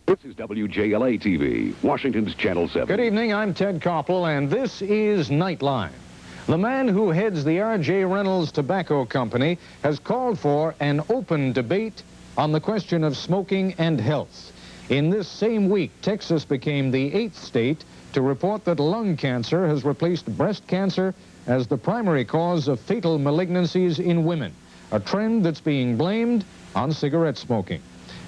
This is WJLA-TV, Washington's Channel 7. Good evening, I'm Ted Koppel, and this is Nightline. The man who heads the R.J. Reynolds Tobacco Company has called for an open debate on the question of smoking and health. In this same week, Texas became the 8th state to report that lung cancer has replaced breast cancer as the primary cause of fatal malignancies in women, a trend that's being blamed on cigarette smoking.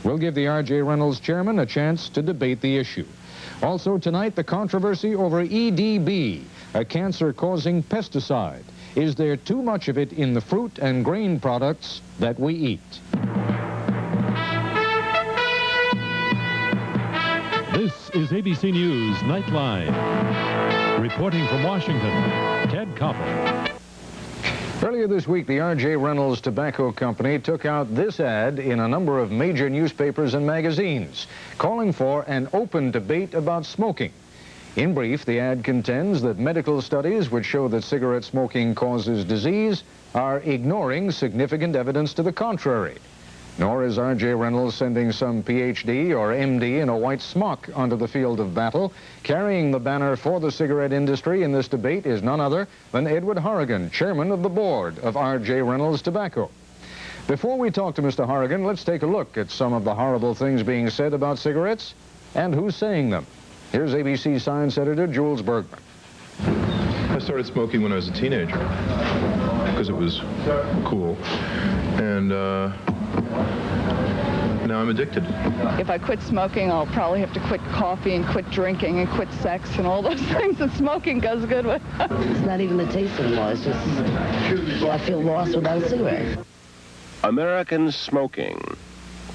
We'll give the R.J. Reynolds chairman a chance to debate the issue. Also tonight, the controversy over EDB, a cancer-causing pesticide. Is there too much of it in the fruit and grain products that we eat? This is ABC News Nightline. Reporting from Washington, Ted Koppel. Earlier this week, the R.J. Reynolds Tobacco Company took out this ad in a number of major newspapers and magazines, calling for an open debate about smoking. In brief, the ad contends that medical studies which show that cigarette smoking causes disease are ignoring significant evidence to the contrary. Nor is R.J. Reynolds sending some Ph.D. or M.D. in a white smock onto the field of battle. Carrying the banner for the cigarette industry in this debate is none other than Edward Horrigan, chairman of the board of R.J. Reynolds Tobacco. Before we talk to Mr. Horrigan, let's take a look at some of the horrible things being said about cigarettes and who's saying them. Here's ABC science editor Jules Bergman. I started smoking when I was a teenager because it was cool, and now I'm addicted. If I quit smoking, I'll probably have to quit coffee and quit drinking and quit sex and all those things that smoking goes good with. It's not even the taste anymore. It's just, I feel lost without a cigarette. Americans smoking.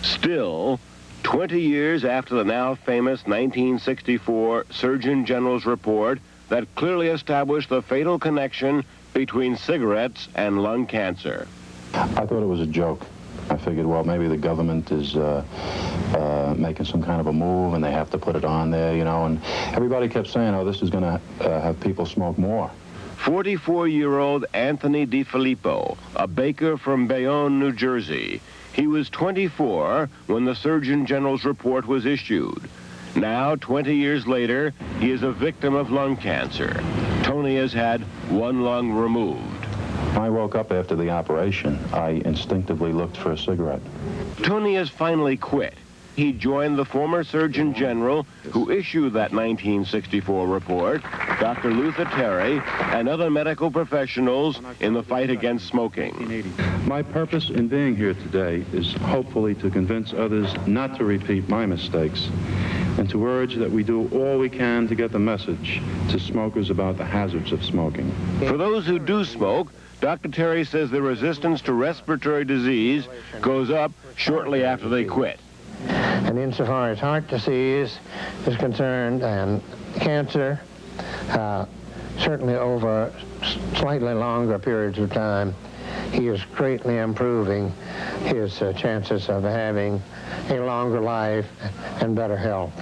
Still, 20 years after the now famous 1964 Surgeon General's report that clearly established the fatal connection between cigarettes and lung cancer. I thought it was a joke. I figured, well, maybe the government is making some kind of a move and they have to put it on there, you know, and everybody kept saying, oh, this is going to have people smoke more. 44-year-old Anthony DiFilippo, a baker from Bayonne, New Jersey. He was 24 when the Surgeon General's report was issued. Now, 20 years later, he is a victim of lung cancer. Tony has had one lung removed. When I woke up after the operation, I instinctively looked for a cigarette. Tony has finally quit. He joined the former Surgeon General who issued that 1964 report, Dr. Luther Terry, and other medical professionals in the fight against smoking. My purpose in being here today is hopefully to convince others not to repeat my mistakes and to urge that we do all we can to get the message to smokers about the hazards of smoking. For those who do smoke, Dr. Terry says the resistance to respiratory disease goes up shortly after they quit. And insofar as heart disease is concerned and cancer, certainly over slightly longer periods of time, he is greatly improving his chances of having a longer life and better health.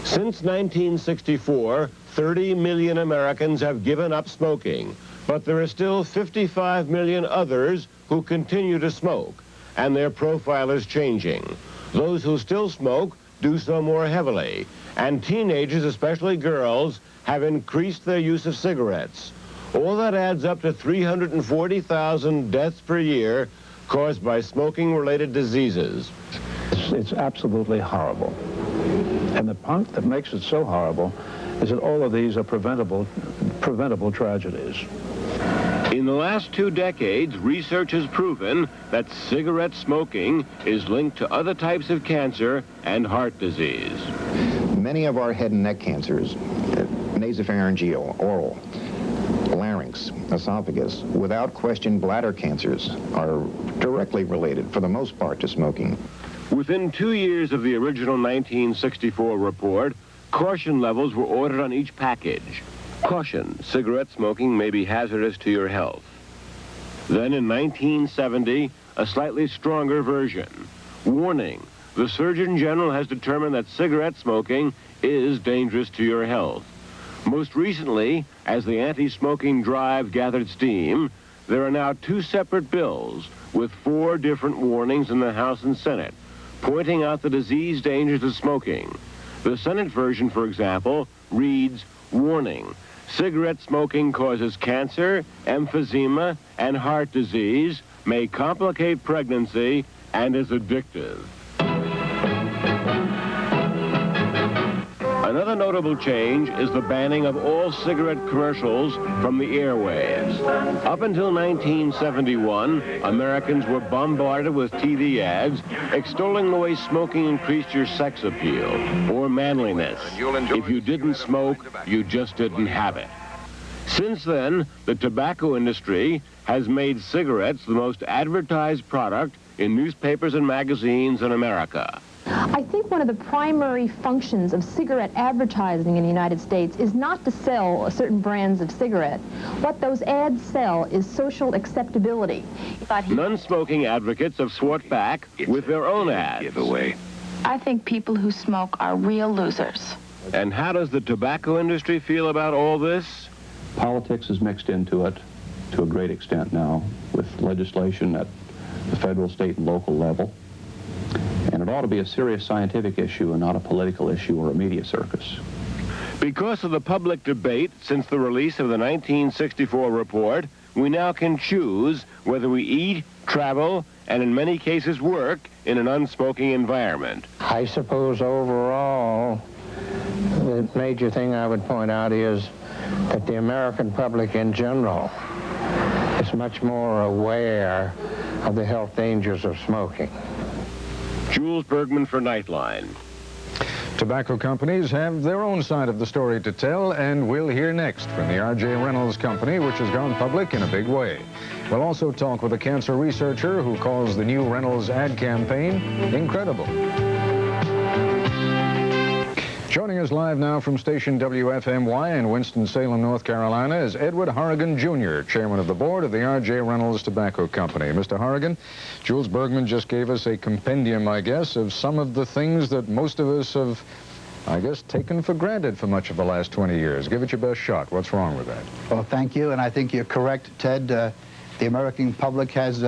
Since 1964, 30 million Americans have given up smoking, but there are still 55 million others who continue to smoke, and their profile is changing. Those who still smoke do so more heavily, and teenagers, especially girls, have increased their use of cigarettes. All that adds up to 340,000 deaths per year caused by smoking-related diseases. It's absolutely horrible. And the part that makes it so horrible is that all of these are preventable tragedies. In the last 2 decades, research has proven that cigarette smoking is linked to other types of cancer and heart disease. Many of our head and neck cancers, nasopharyngeal, oral, larynx, esophagus, without question bladder cancers are directly related, for the most part, to smoking. Within 2 years of the original 1964 report, caution levels were ordered on each package. Caution, cigarette smoking may be hazardous to your health. Then in 1970, a slightly stronger version. Warning, the Surgeon General has determined that cigarette smoking is dangerous to your health. Most recently, as the anti-smoking drive gathered steam, there are now 2 separate bills with 4 different warnings in the House and Senate. pointing out the disease dangers of smoking. The Senate version, for example, reads, "Warning, cigarette smoking causes cancer, emphysema, and heart disease, may complicate pregnancy, and is addictive." Another notable change is the banning of all cigarette commercials from the airwaves. Up until 1971, Americans were bombarded with TV ads extolling the way smoking increased your sex appeal or manliness. If you didn't smoke, you just didn't have it. Since then, the tobacco industry has made cigarettes the most advertised product in newspapers and magazines in America. I think one of the primary functions of cigarette advertising in the United States is not to sell certain brands of cigarette. What those ads sell is social acceptability. Non-smoking advocates have fought back with their own ads. I think people who smoke are real losers. And how does the tobacco industry feel about all this? Politics is mixed into it to a great extent now, with legislation at the federal, state, and local level. And it ought to be a serious scientific issue and not a political issue or a media circus. Because of the public debate since the release of the 1964 report, we now can choose whether we eat, travel, and in many cases work in an unsmoking environment. I suppose overall, the major thing I would point out is that the American public in general is much more aware of the health dangers of smoking. Jules Bergman for Nightline. Tobacco companies have their own side of the story to tell, and we'll hear next from the R.J. Reynolds Company, which has gone public in a big way. We'll also talk with a cancer researcher who calls the new Reynolds ad campaign incredible. Joining us live now from station WFMY in Winston-Salem, North Carolina, is Edward Horrigan, Jr., chairman of the board of the R.J. Reynolds Tobacco Company. Mr. Horrigan, Jules Bergman just gave us a compendium, I guess, of some of the things that most of us have, I guess, taken for granted for much of the last 20 years. Give it your best shot. What's wrong with that? Well, thank you, and I think you're correct, Ted. The American public has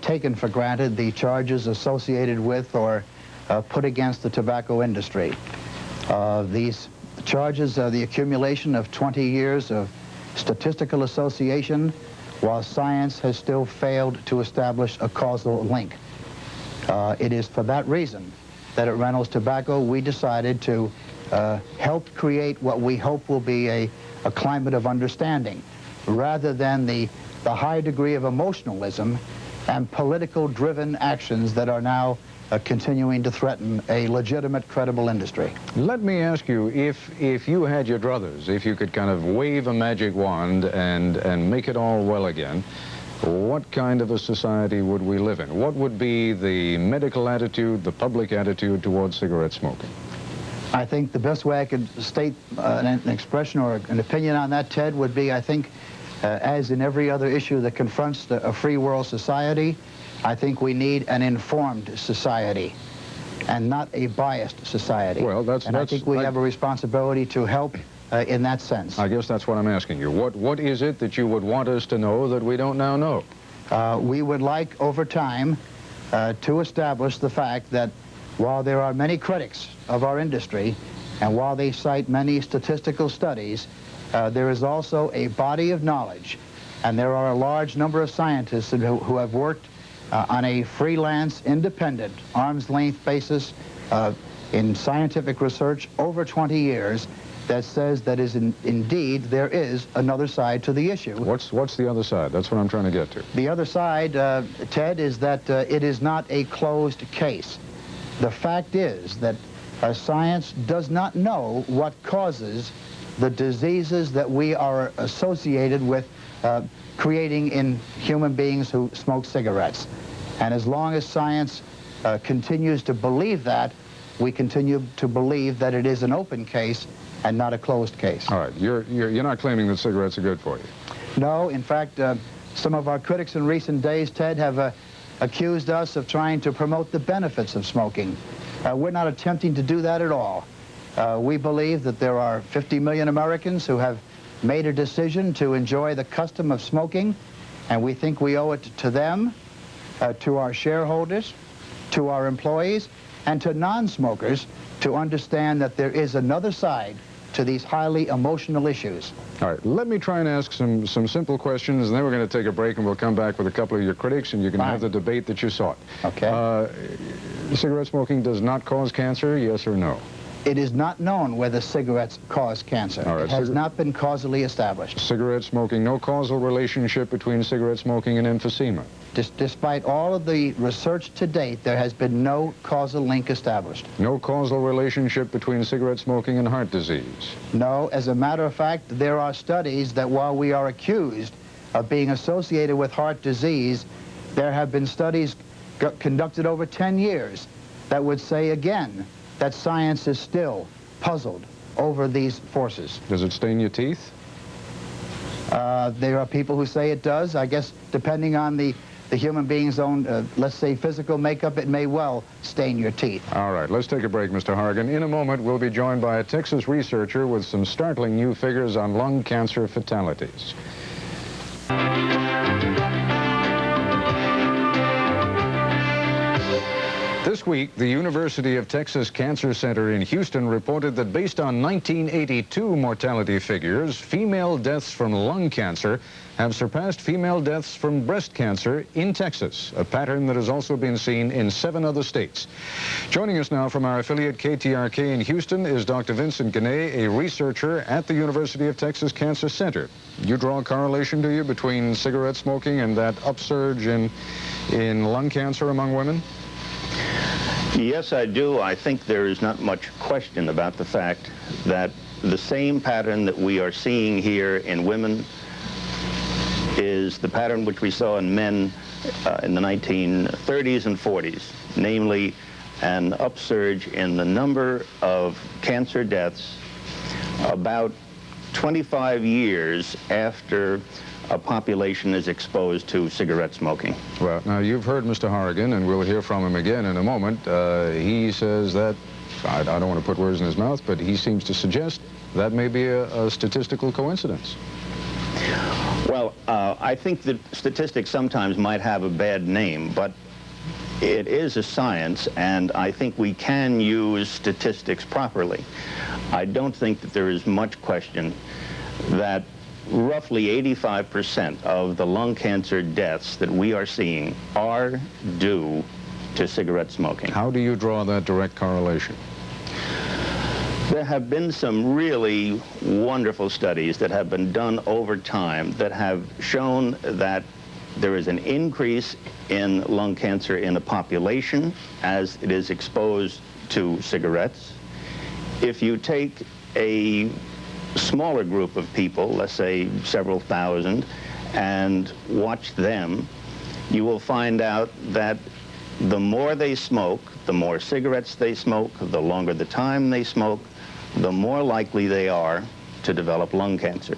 taken for granted the charges associated with or put against the tobacco industry. These charges are the accumulation of 20 years of statistical association, while science has still failed to establish a causal link. It is for that reason that at Reynolds Tobacco we decided to help create what we hope will be a climate of understanding, rather than the high degree of emotionalism and political-driven actions that are now continuing to threaten a legitimate, credible industry. Let me ask you, if you had your druthers, if you could kind of wave a magic wand and make it all well again, what kind of a society would we live in? What would be the medical attitude, the public attitude towards cigarette smoking? I think the best way I could state an expression or an opinion on that, Ted, would be, I think, as in every other issue that confronts a free world society, I think we need an informed society and not a biased society. Well, I think we have a responsibility to help in that sense. I guess that's what I'm asking you. What is it that you would want us to know that we don't now know? We would like, over time, to establish the fact that while there are many critics of our industry, and while they cite many statistical studies, there is also a body of knowledge, and there are a large number of scientists who have worked on a freelance, independent, arm's-length basis in scientific research over 20 years that says that indeed there is another side to the issue. What's the other side? That's what I'm trying to get to. The other side, Ted, is that it is not a closed case. The fact is that science does not know what causes the diseases that we are associated with creating in human beings who smoke cigarettes. And as long as science continues to believe that, we continue to believe that it is an open case and not a closed case. All right, you're not claiming that cigarettes are good for you? No, in fact, some of our critics in recent days, Ted, have accused us of trying to promote the benefits of smoking. We're not attempting to do that at all. We believe that there are 50 million Americans who have made a decision to enjoy the custom of smoking, and we think we owe it to them, to our shareholders, to our employees and to non-smokers to understand that there is another side to these highly emotional issues. All right, let me try and ask some simple questions, and then we're going to take a break, and we'll come back with a couple of your critics, and you can have the debate that you sought. Okay. Cigarette smoking does not cause cancer, yes or no? It is not known whether cigarettes cause cancer. All right, it has not been causally established. Cigarette smoking, no causal relationship between cigarette smoking and emphysema. Despite all of the research to date, there has been no causal link established. No causal relationship between cigarette smoking and heart disease. No, as a matter of fact, there are studies that while we are accused of being associated with heart disease, there have been studies conducted over 10 years that would say again that science is still puzzled over these forces. Does it stain your teeth? There are people who say it does. I guess depending on the human being's own, let's say, physical makeup, it may well stain your teeth. All right, let's take a break, Mr. Hargan. In a moment, we'll be joined by a Texas researcher with some startling new figures on lung cancer fatalities. This week, the University of Texas Cancer Center in Houston reported that based on 1982 mortality figures, female deaths from lung cancer have surpassed female deaths from breast cancer in Texas, a pattern that has also been seen in 7 other states. Joining us now from our affiliate KTRK in Houston is Dr. Vincent Gennet, a researcher at the University of Texas Cancer Center. You draw a correlation, do you, between cigarette smoking and that upsurge in lung cancer among women? Yes, I do. I think there is not much question about the fact that the same pattern that we are seeing here in women is the pattern which we saw in men in the 1930s and 40s, namely an upsurge in the number of cancer deaths about 25 years after a population is exposed to cigarette smoking. Well, now you've heard Mr. Hargan, and we'll hear from him again in a moment. He says that, I don't want to put words in his mouth, but he seems to suggest that may be a statistical coincidence. Well, I think that statistics sometimes might have a bad name, but it is a science, and I think we can use statistics properly. I don't think that there is much question that roughly 85% of the lung cancer deaths that we are seeing are due to cigarette smoking. How do you draw that direct correlation? There have been some really wonderful studies that have been done over time that have shown that there is an increase in lung cancer in a population as it is exposed to cigarettes. If you take a smaller group of people, let's say several thousand, and watch them, you will find out that the more they smoke, the more cigarettes they smoke, the longer the time they smoke, the more likely they are to develop lung cancer.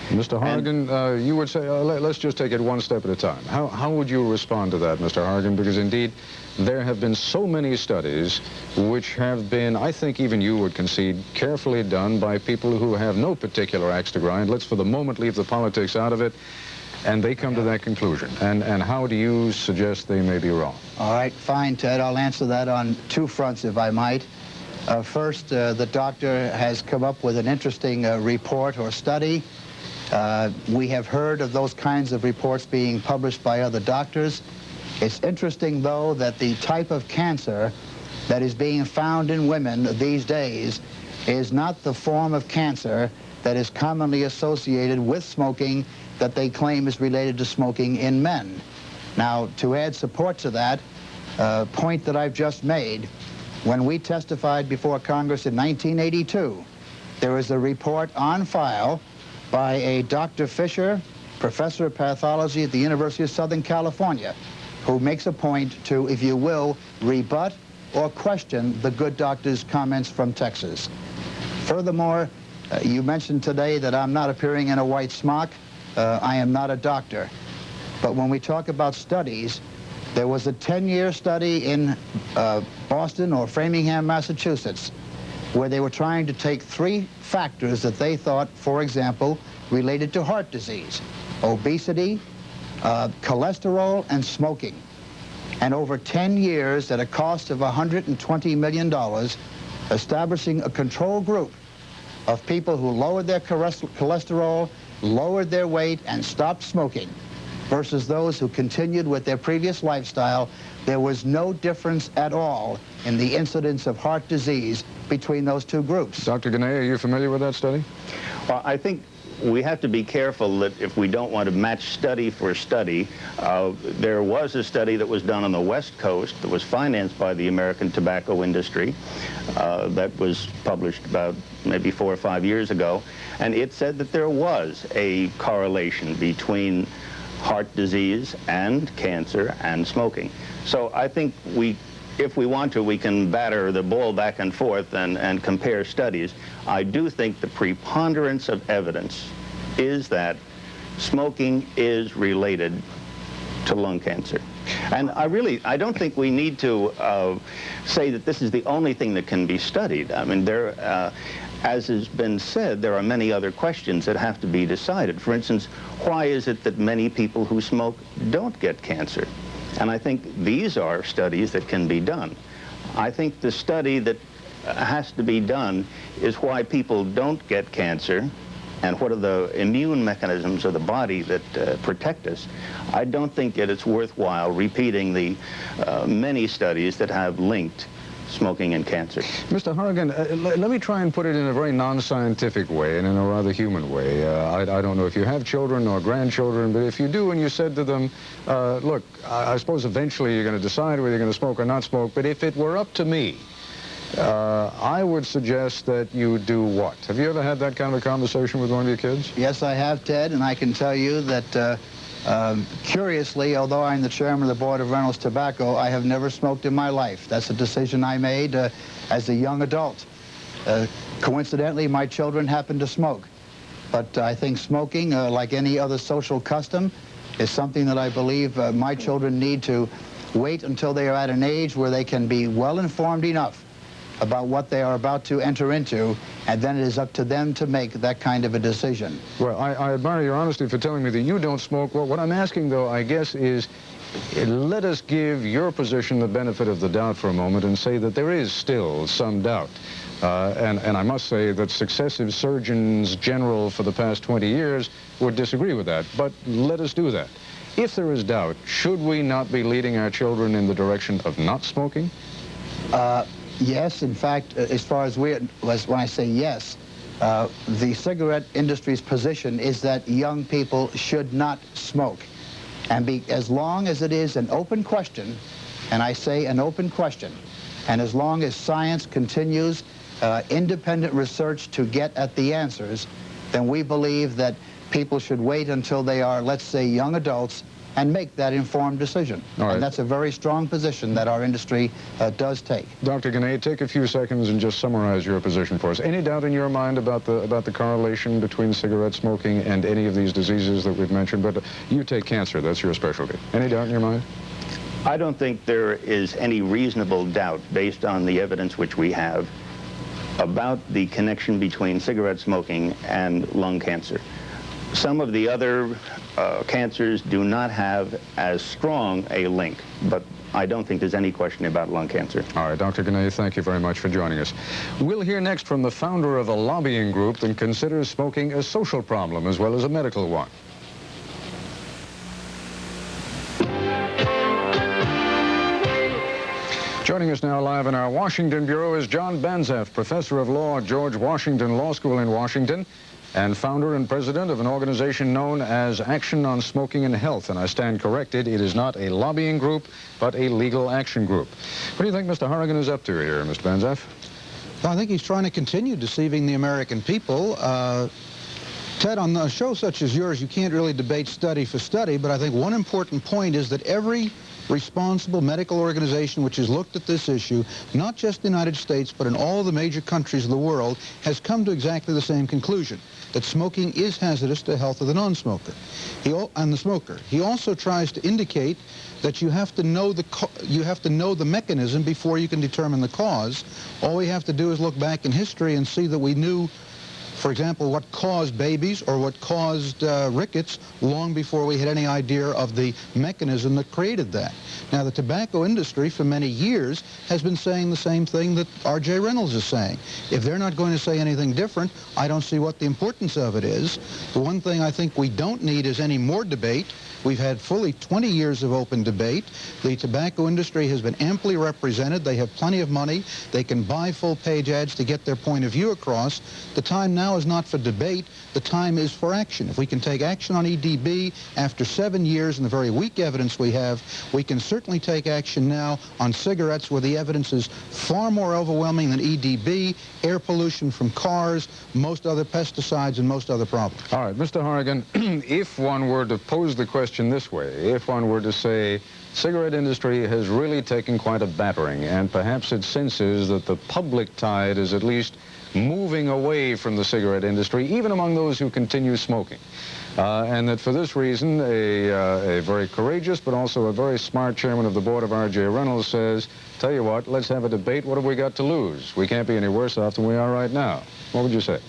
Mr. Hargan, you would say, let's just take it one step at a time. How would you respond to that, Mr. Hargan? Because indeed, there have been so many studies which have been, I think even you would concede, carefully done by people who have no particular axe to grind. Let's for the moment leave the politics out of it, and they come to that conclusion. And how do you suggest they may be wrong? All right, fine, Ted. I'll answer that on 2 fronts, if I might. First, the doctor has come up with an interesting report or study. We have heard of those kinds of reports being published by other doctors. It's interesting, though, that the type of cancer that is being found in women these days is not the form of cancer that is commonly associated with smoking that they claim is related to smoking in men. Now, to add support to that point that I've just made, when we testified before Congress in 1982, there was a report on file by a Dr. Fisher, professor of pathology at the University of Southern California, who makes a point to, if you will, rebut or question the good doctor's comments from Texas. Furthermore, you mentioned today that I'm not appearing in a white smock. I am not a doctor. But when we talk about studies, there was a 10-year study in Boston or Framingham, Massachusetts, where they were trying to take 3 factors that they thought, for example, related to heart disease: obesity, cholesterol, and smoking. and over 10 years at a cost of $120 million, establishing a control group of people who lowered their cholesterol, lowered their weight, and stopped smoking, versus those who continued with their previous lifestyle, there was no difference at all in the incidence of heart disease between those two groups. Dr. Ganay, are you familiar with that study? Well, I think we have to be careful that if we don't want to match study for study, there was a study that was done on the West Coast that was financed by the American tobacco industry that was published about maybe 4 or 5 years ago, and it said that there was a correlation between heart disease and cancer and smoking. So I think if we want to, we can batter the ball back and forth and compare studies. I do think the preponderance of evidence is that smoking is related to lung cancer. And I don't think we need to say that this is the only thing that can be studied. I mean, as has been said, there are many other questions that have to be decided. For instance, why is it that many people who smoke don't get cancer? And I think these are studies that can be done. I think the study that has to be done is why people don't get cancer and what are the immune mechanisms of the body that protect us. I don't think that it's worthwhile repeating the many studies that have linked smoking and cancer. Mr. Horrigan, let me try and put it in a very non-scientific way and in a rather human way. I don't know if you have children or grandchildren, but if you do and you said to them, look, I suppose eventually you're going to decide whether you're going to smoke or not smoke, but if it were up to me, I would suggest that you do what? Have you ever had that kind of a conversation with one of your kids? Yes, I have, Ted, and I can tell you that curiously, although I'm the chairman of the board of Reynolds Tobacco, I have never smoked in my life. That's a decision I made as a young adult. Coincidentally, my children happen to smoke. But I think smoking, like any other social custom, is something that I believe my children need to wait until they are at an age where they can be well informed enough about what they are about to enter into, and then it is up to them to make that kind of a decision. Well, I admire your honesty for telling me that you don't smoke. Well, what I'm asking, though, I guess, is let us give your position the benefit of the doubt for a moment and say that there is still some doubt. And I must say that successive surgeons general for the past 20 years would disagree with that. But let us do that. If there is doubt, should we not be leading our children in the direction of not smoking? Yes, in fact, as far as when I say yes, the cigarette industry's position is that young people should not smoke. And as long as it is an open question, and I say an open question, and as long as science continues independent research to get at the answers, then we believe that people should wait until they are, let's say, young adults and make that informed decision. All right. And that's a very strong position that our industry does take. Dr. Ganay, take a few seconds and just summarize your position for us. Any doubt in your mind about the correlation between cigarette smoking and any of these diseases that we've mentioned? But you take cancer, that's your specialty. Any doubt in your mind? I don't think there is any reasonable doubt based on the evidence which we have about the connection between cigarette smoking and lung cancer. Some of the other cancers do not have as strong a link, but I don't think there's any question about lung cancer. All right, Dr. Ganay, thank you very much for joining us. We'll hear next from the founder of a lobbying group that considers smoking a social problem as well as a medical one. Joining us now live in our Washington Bureau is John Banzhaf, professor of law at George Washington Law School in Washington, and founder and president of an organization known as Action on Smoking and Health. And I stand corrected, it is not a lobbying group, but a legal action group. What do you think Mr. Horrigan is up to here, Mr. Banzhaf? Well, I think he's trying to continue deceiving the American people. Ted, on a show such as yours, you can't really debate study for study, but I think one important point is that every responsible medical organization which has looked at this issue, not just the United States, but in all the major countries of the world, has come to exactly the same conclusion, that smoking is hazardous to the health of the non-smoker and the smoker. He also tries to indicate that you have to know the mechanism before you can determine the cause. All we have to do is look back in history and see that we knew For example, what caused babies or what caused rickets long before we had any idea of the mechanism that created that. Now, the tobacco industry for many years has been saying the same thing that R.J. Reynolds is saying. If they're not going to say anything different, I don't see what the importance of it is. The one thing I think we don't need is any more debate. We've had fully 20 years of open debate. The tobacco industry has been amply represented. They have plenty of money. They can buy full-page ads to get their point of view across. The time now is not for debate. The time is for action. If we can take action on EDB after 7 years and the very weak evidence we have, we can certainly take action now on cigarettes where the evidence is far more overwhelming than EDB, air pollution from cars, most other pesticides, and most other problems. All right, Mr. Horrigan, if one were to pose the question this way, if one were to say, cigarette industry has really taken quite a battering, and perhaps it senses that the public tide is at least moving away from the cigarette industry, even among those who continue smoking. And that for this reason, a very courageous but also a very smart chairman of the board of R.J. Reynolds says, tell you what, let's have a debate. What have we got to lose? We can't be any worse off than we are right now. What would you say?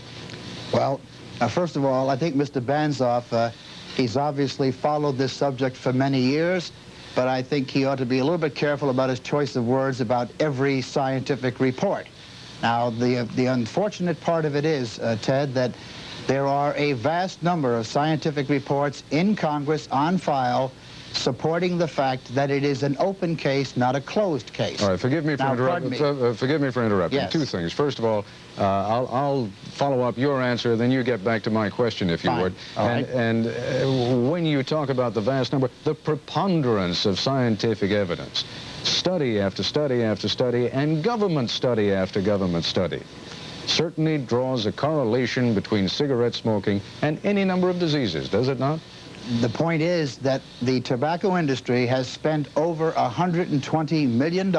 Well, first of all, I think Mr. Banzoff, he's obviously followed this subject for many years, but I think he ought to be a little bit careful about his choice of words about every scientific report. Now, the unfortunate part of it is, Ted, that there are a vast number of scientific reports in Congress on file supporting the fact that it is an open case, not a closed case. All right, forgive me for interrupting. Yes. Two things. First of all, I'll follow up your answer, then you get back to my question, if you would. All right. And when you talk about the vast number, the preponderance of scientific evidence, study after study after study, and government study after government study, certainly draws a correlation between cigarette smoking and any number of diseases, does it not? The point is that the tobacco industry has spent over $120 million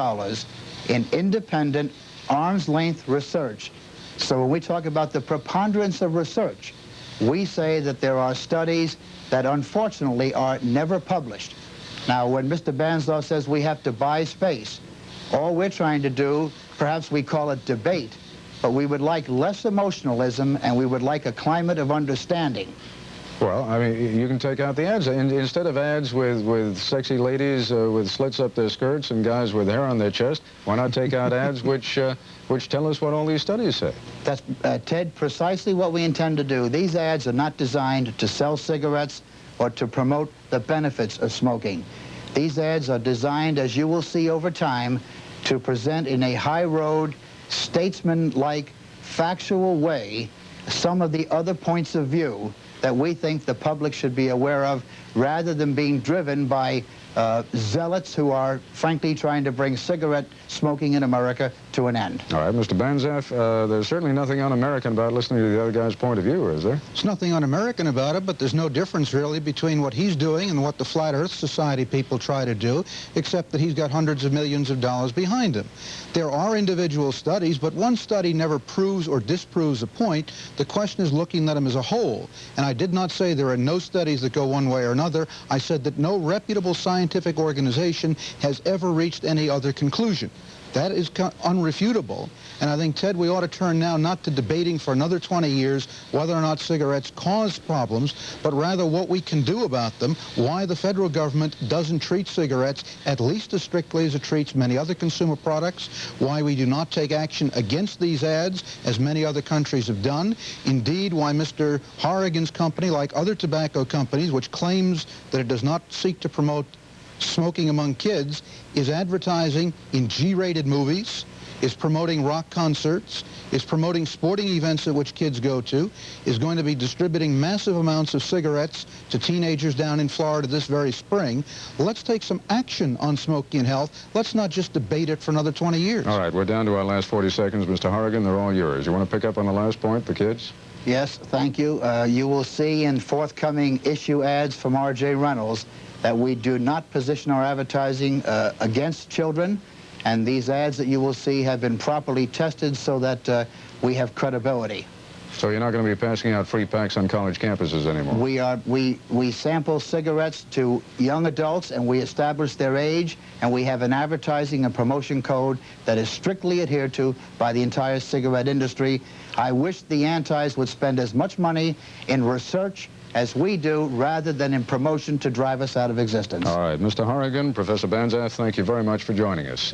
in independent, arm's-length research. So when we talk about the preponderance of research, we say that there are studies that unfortunately are never published. Now, when Mr. Banzoff says we have to buy space, all we're trying to do, perhaps we call it debate, but we would like less emotionalism and we would like a climate of understanding. Well, I mean, you can take out the ads. Instead of ads with sexy ladies with slits up their skirts and guys with hair on their chest, why not take out ads which tell us what all these studies say? That's, Ted, precisely what we intend to do. These ads are not designed to sell cigarettes or to promote the benefits of smoking. These ads are designed, as you will see over time, to present in a high-road, statesman-like, factual way some of the other points of view that we think the public should be aware of, rather than being driven by zealots who are, frankly, trying to bring cigarette smoking in America to an end. All right, Mr. Banzoff, there's certainly nothing un-American about listening to the other guy's point of view, is there? There's nothing un-American about it, but there's no difference, really, between what he's doing and what the Flat Earth Society people try to do, except that he's got hundreds of millions of dollars behind him. There are individual studies, but one study never proves or disproves a point. The question is looking at them as a whole. And I did not say there are no studies that go one way or another. I said that no reputable scientific organization has ever reached any other conclusion. That is unrefutable. And I think, Ted, we ought to turn now not to debating for another 20 years whether or not cigarettes cause problems, but rather what we can do about them, why the federal government doesn't treat cigarettes at least as strictly as it treats many other consumer products, why we do not take action against these ads as many other countries have done, indeed why Mr. Horrigan's company, like other tobacco companies, which claims that it does not seek to promote smoking among kids, is advertising in G-rated movies, is promoting rock concerts, is promoting sporting events at which kids go to, is going to be distributing massive amounts of cigarettes to teenagers down in Florida this very spring. Let's take some action on smoking and health. Let's not just debate it for another 20 years. All right, we're down to our last 40 seconds. Mr. Horrigan, they're all yours. You want to pick up on the last point, the kids? Yes, thank you. You will see in forthcoming issue ads from R.J. Reynolds that we do not position our advertising against children, and these ads that you will see have been properly tested so that we have credibility. So you're not going to be passing out free packs on college campuses anymore? We sample cigarettes to young adults, and we establish their age, and we have an advertising and promotion code that is strictly adhered to by the entire cigarette industry. I wish the antis would spend as much money in research as we do rather than in promotion to drive us out of existence. All right, Mr. Horrigan, Professor Banzhaf, thank you very much for joining us.